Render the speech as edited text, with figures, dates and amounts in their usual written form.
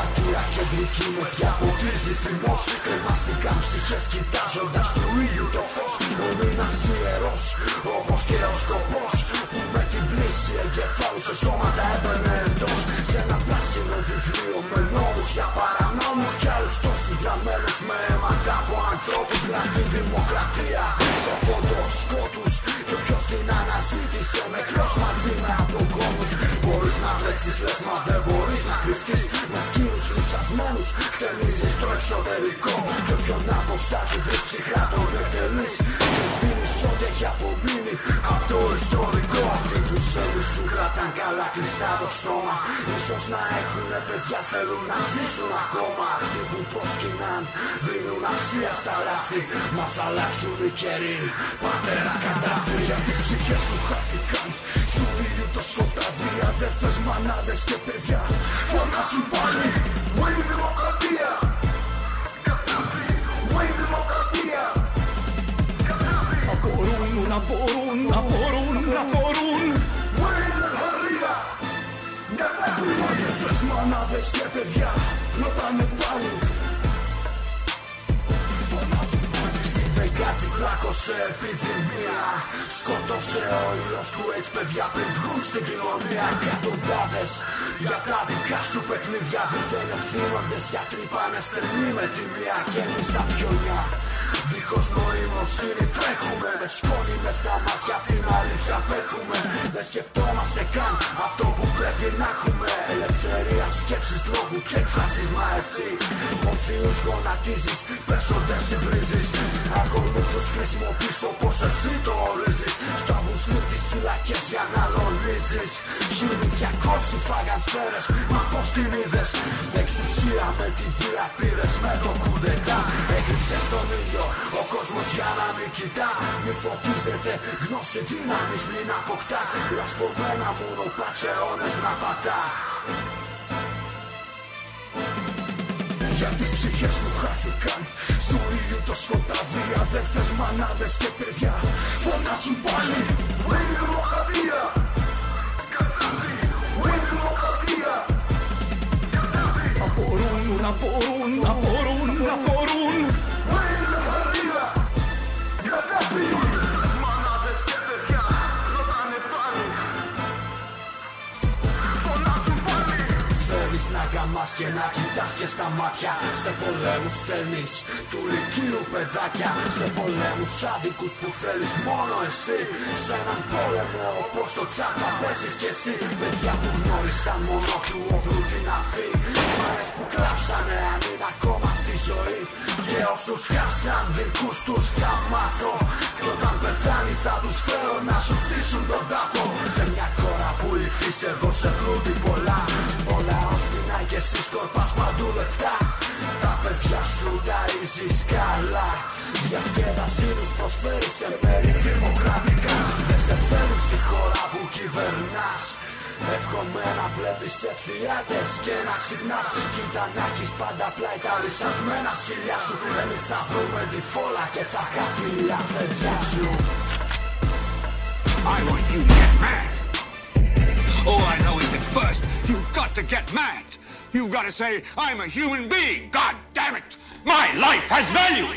πλατεία κεντρική με διαποτίζει θυμός. Κρεμάστηκαν ψυχές κοιτάζοντας του ήλιου το φως. Ο μήνας ιερός όπως και ο σκοπός που με την πλήση εγκεφάλου σε σώματα έμπαινε εντός. Σε ένα πράσινο βιβλίο με νόμους για παρανόμους κι άλλους τόσους γραμμένους με αίματα από ανθρώπους. Γράφει δημοκρατία σε φόντο σκότους και ποιος την αναζήτησε νεκρός μαζί με αποκόμους. Μπορείς να βρέξεις λες μα δεν μπορείς να κρυφτείς. Με σκύρους λυσασμένους χτενίζεις το εξωτερικό και ποιον αποστάτη βρεις ψυχρά τον εκτελείς. Και σβήνεις ό,τι έχει απομείνει απ' το ιστορικό. Αυτοί που σε μισούν κρατάν καλά κλειστά το στόμα. Ίσως να έχουνε παιδιά θέλουν να ζήσουν ακόμα. Αυτοί που προσκυνάν δίνουν αξία στα λάθη. Μα θα αλλάξουν οι καιροί πατέρα Καντάφη. Για τις ψυχές που χάθηκαν σου ήλιου το σκοτάδι. Αδέρφες, μανάδες και παιδιά φωνάζουν πάλι Μα η δημοκρατία Καντάφη, μα η δημοκρατία Καντάφη. Απορούν Μα η δημοκρατία Καντάφη. Αδέρφες, μανάδες και παιδιά ρωτάνε πάλι φωνάζουν πάλι. Στη Βεγγάζη πλάκωσε επιδημία. Σκότωσε ο ήλιος του AIDS παιδιά πριν βγουν στην κοινωνία. Εκατοντάδες για τα δικά σου παιχνίδια δίθεν ευθύνοντες. Γιατροί πάνε στριμμοί με τη μία και εμείς τα πιόνια. Δίχως νοημοσύνη τρέχουμε με σκόνη μες στα μάτια την αλήθεια απέχουμε. Δεν σκεφτόμαστε καν αυτό που πρέπει να έχουμε. Ελευθερία σκέψης, λόγου και εκφράσεις. Μα εσύ ορθίους γονατίζεις, πέσοντες υβρίζεις. Ακολούθους χρησιμοποιείς όπως εσύ το ορίζεις. Στο μουσλί τις φυλακές για να λονίζεις. 1200 φάγαν σφαίρες, μα πως την είδες. Εξουσία με τη βία πήρες με το κουντετά. Έκρυψες τον ήλιο ο κόσμος για να μην κοιτά. Μη φωτίζεται γνώση δύναμης μην αποκτά. Λασπωμένα μονοπάτια αιώνες να πατά. Για τις ψυχές που χάθηκαν στο ήλιο το σκοτάδι. Αδέρφες, μανάδες και παιδιά φωνάζουν πάλι Μα η δημοκρατία Καντάφη, μα η δημοκρατία Καντάφη. Απορούν Μα η δημοκρατία Καντάφη. Μανάδες και παιδιά ρωτάνε πάλι φωνάζουν πάλι. Θέλεις να γαμάς και να κοιτάς και στα μάτια. Σε πολέμους στέλνεις του λυκείου παιδάκια. Σε πολέμους άδικους που θέλεις μόνο εσύ. Σε έναν πόλεμο όπως το τσάκ θα πέσεις κι εσύ. Παιδιά που γνώρισαν μόνο του όπλου την αφή. Μάρες που κλάψανε αν είναι ακόμα στη ζωή. Και όσους χάσαν δικούς τους θα μάθω. Κι όταν πεθάνεις θα τους φέρω να σου φτύσουν τον τάφο. Σε μια χώρα που η φύση έδωσε πλούτη πολλά. Ο λαός πεινάει και εσύ σκορπάς παντού λεφτά. Τα παιδιά σου ταΐζεις καλά. Διασκέδασή τους προσφέρει σε μέρη δημοκρατικά. Δεν σε θέλουν στη χώρα που κυβερνάς. Εύχομαι να βλέπεις ευθυάδες και να ξυπνάς. Κοίτα να έχεις πάντα πλάι τα λυσασμένα σκυλιά σου. Εμείς θα βρούμε τη φόλα και θα χαθεί η αφεντιά σου. I want you to get mad. All I know is that first you've got to get mad. You've got to say, I'm a human being. God damn it. My life has value.